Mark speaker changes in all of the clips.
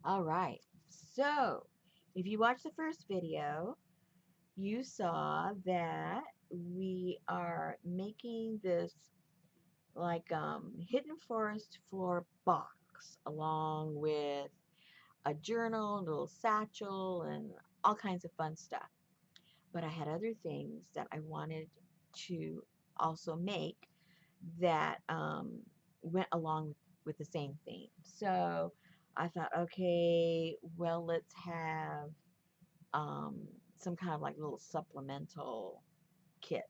Speaker 1: All right. So, if you watched the first video, you saw that we are making this like hidden forest floor box along with a journal, a little satchel, and all kinds of fun stuff. But I had other things that I wanted to also make that went along with the same theme. So I thought, okay, well, let's have um, some kind of like little supplemental kit.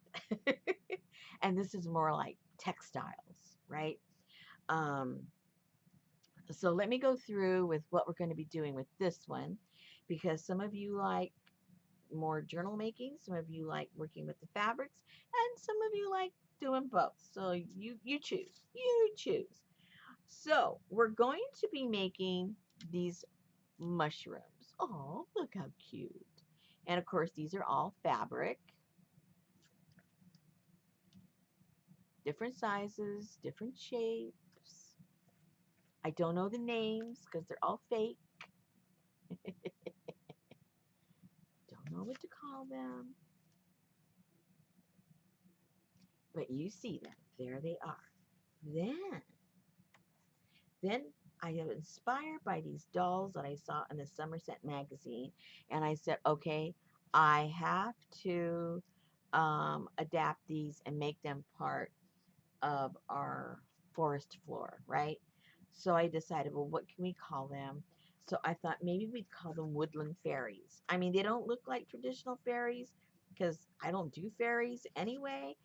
Speaker 1: And this is more like textiles, right? Um, so let me go through with what we're going to be doing with this one because some of you like more journal making, some of you like working with the fabrics, and some of you like doing both. So you choose. You choose. So we're going to be making these mushrooms. Oh, look how cute. And of course, these are all fabric, different sizes, different shapes. I don't know the names because they're all fake. Don't know what to call them, but you see them. There they are. Then I am inspired by these dolls that I saw in the Somerset magazine, and I said, okay, I have to adapt these and make them part of our forest floor, right? So I decided, well, what can we call them? So I thought maybe we'd call them woodland fairies. I mean, they don't look like traditional fairies because I don't do fairies anyway,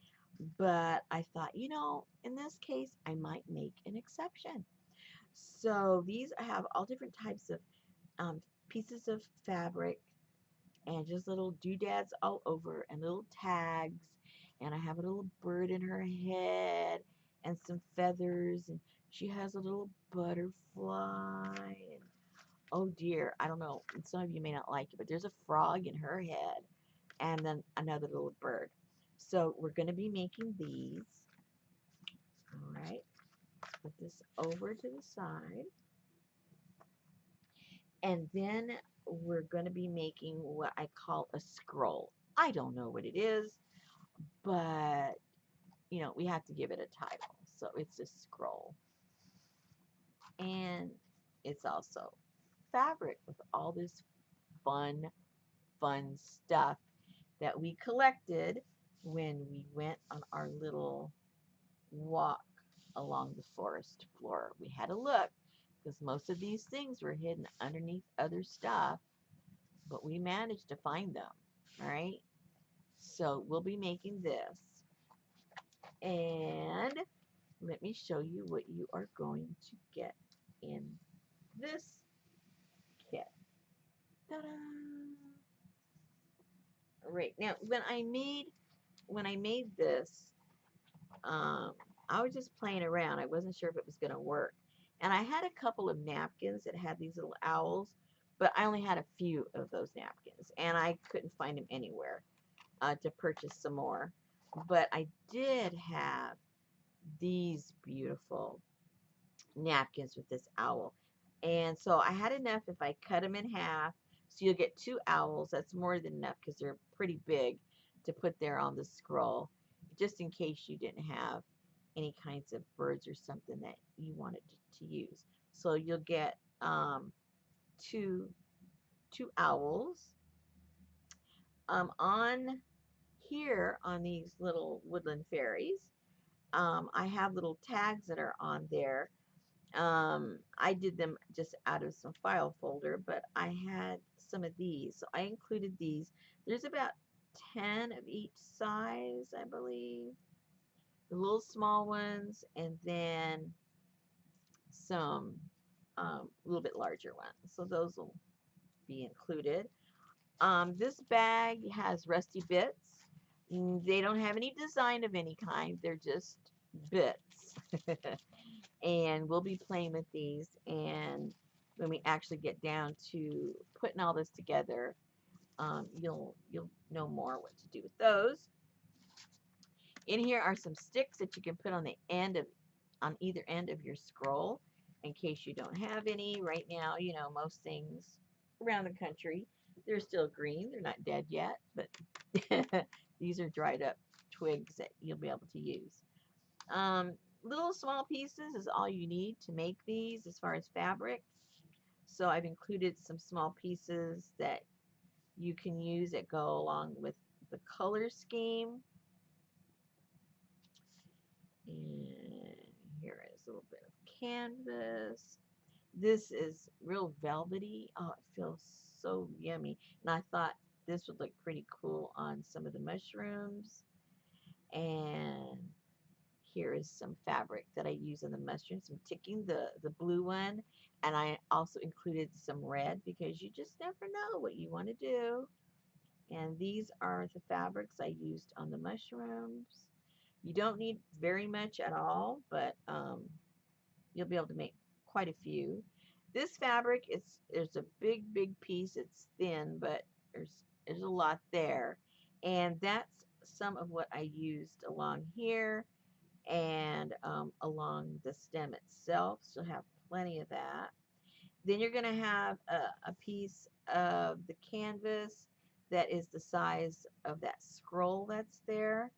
Speaker 1: but I thought, in this case, I might make an exception. So these have all different types of um, pieces of fabric and just little doodads all over and little tags. And I have a little bird in her head and some feathers. And she has a little butterfly. And oh dear, I don't know. And some of you may not like it, but there's a frog in her head and then another little bird. So we're going to be making these. All right. Put this over to the side. And then we're going to be making what I call a scroll. I don't know what it is, but we have to give it a title. So it's a scroll. And it's also fabric with all this fun, fun stuff that we collected when we went on our little walk along the forest floor. We had a look because most of these things were hidden underneath other stuff, but we managed to find them. All right. So we'll be making this. And let me show you what you are going to get in this kit. Ta-da! Right now, when I made this, um, I was just playing around. I wasn't sure if it was going to work, and I had a couple of napkins that had these little owls, but I only had a few of those napkins, and I couldn't find them anywhere to purchase some more. But I did have these beautiful napkins with this owl. And so I had enough if I cut them in half. So you'll get two owls. That's more than enough because they're pretty big to put there on the scroll, just in case you didn't have any kinds of birds or something that you wanted to use. So you'll get two owls. On here on these little woodland fairies, I have little tags that are on there. I did them just out of some file folder, but I had some of these. So I included these. There's about 10 of each size, I believe. The little small ones, and then some a little bit larger ones. So those will be included. This bag has rusty bits. They don't have any design of any kind. They're just bits. And we'll be playing with these, and when we actually get down to putting all this together, you'll know more what to do with those. In here are some sticks that you can put on the end of on either end of your scroll, in case you don't have any. Right now, you know, most things around the country, they're still green. They're not dead yet, but these are dried up twigs that you'll be able to use. Um, Little small pieces is all you need to make these as far as fabric. So I've included some small pieces that you can use that go along with the color scheme. And here is a little bit of canvas. This is real velvety. Oh, it feels so yummy. And I thought this would look pretty cool on some of the mushrooms. And here is some fabric that I use on the mushrooms. I'm taking the blue one, and I also included some red because you just never know what you want to do. And these are the fabrics I used on the mushrooms. You don't need very much at all, but you'll be able to make quite a few. This fabric, there's a big piece. It's thin, but there's a lot there. And that's some of what I used along here and along the stem itself. So you'll have plenty of that. Then you're going to have a piece of the canvas that is the size of that scroll that's there.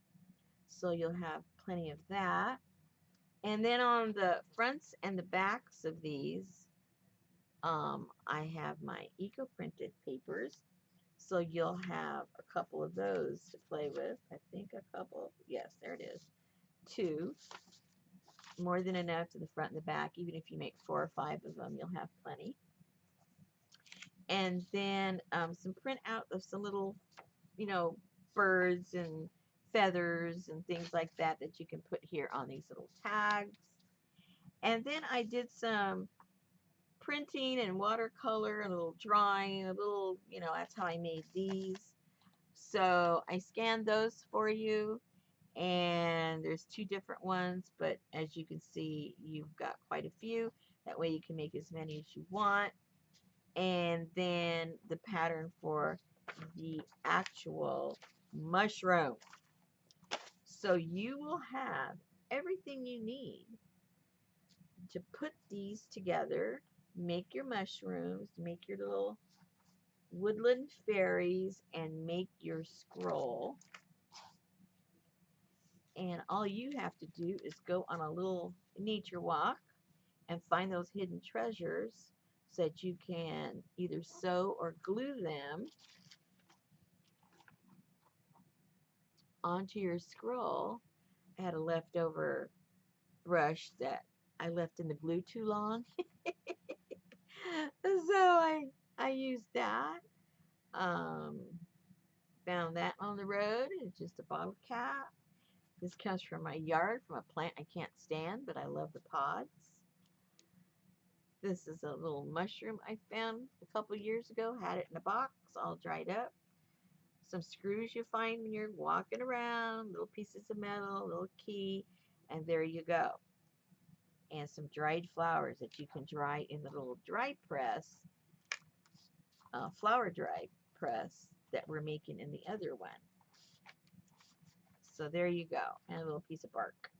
Speaker 1: So you'll have plenty of that. And then on the fronts and the backs of these, I have my eco-printed papers. So you'll have a couple of those to play with. I think a couple. Yes, there it is. Two. More than enough to the front and the back. Even if you make 4 or 5 of them, you'll have plenty. And then some print out of some little, you know, birds and feathers and things like that that you can put here on these little tags. And then I did some printing and watercolor, a little drawing, a little, you know, that's how I made these. So I scanned those for you, and there's 2 different ones, but as you can see, you've got quite a few. That way you can make as many as you want. And then the pattern for the actual mushroom. So you will have everything you need to put these together, make your mushrooms, make your little woodland fairies, and make your scroll. And all you have to do is go on a little nature walk and find those hidden treasures so that you can either sew or glue them onto your scroll. I had a leftover brush that I left in the glue too long. So I used that. Um, Found that on the road. It's just a bottle cap. This comes from my yard, from a plant I can't stand, but I love the pods. This is a little mushroom I found a couple years ago. Had it in a box, all dried up. Some screws you find when you're walking around, little pieces of metal, a little key, and there you go. And some dried flowers that you can dry in the little dry press, flower dry press that we're making in the other one. So there you go, and a little piece of bark.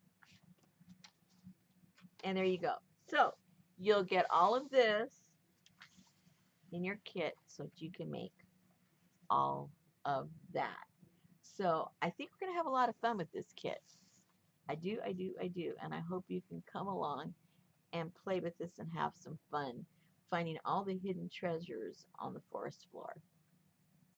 Speaker 1: And there you go. So you'll get all of this in your kit so that you can make all of that. So I think we're going to have a lot of fun with this kit. I do. And I hope you can come along and play with this and have some fun finding all the hidden treasures on the forest floor.